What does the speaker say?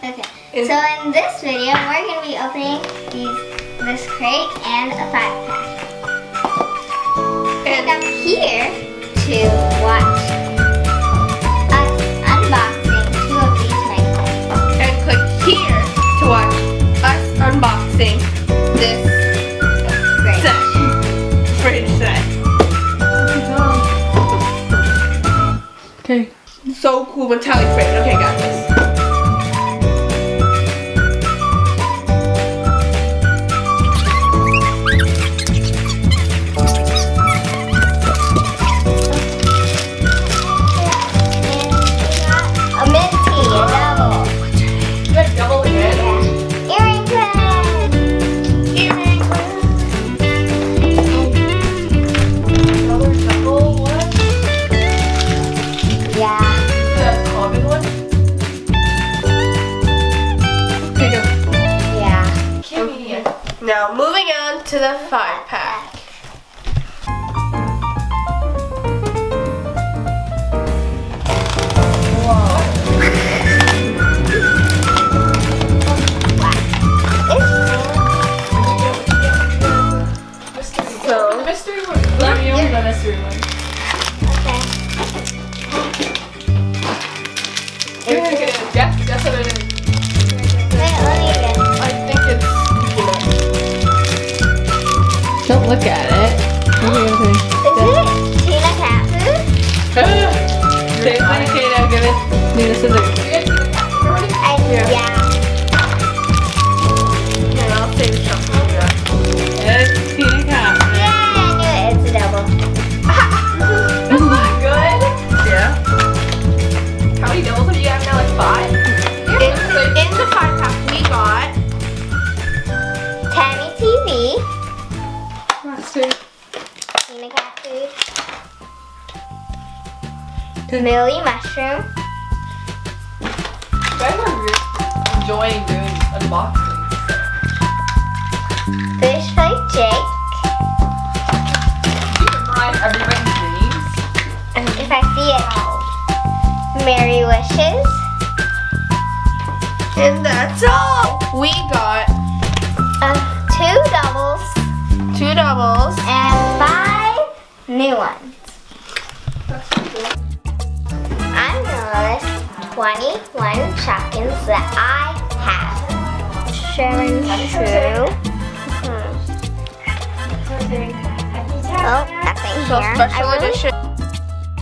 Okay, so in this video, we're going to be opening this crate and a 5-pack. And I'm here to watch us unboxing 2 of these magazines. And click here to watch us unboxing this fridge set. Okay. So cool, metallic fridge. Okay, got this. Now moving on to the 5-pack. So, mystery one. Let me open the mystery one. Okay. Guess what it is. Wait, let me get it. I think it's. Don't look at it. Okay. Is it Tina cat food? Say Tina, give it. Need a scissors. Yeah. Here, I'll save something. It's Tina cat. Yeah, I knew it. It's a double. That's not good. Yeah. How many doubles have you got now? Like 5? Yeah. In the 5-pack, we got Tammy TV. Mustard. Tina cat food. Millie mushroom. You guys are really enjoying doing unboxings. Fish fight Jake. Do you memorize everybody's names? If I see it. Merry wishes. And that's all. We got 2 doubles 2 doubles. and 5 new ones. That's pretty cool. I'm gonna list 21 shopkins that I have. True. Oh, nothing So here. special edition.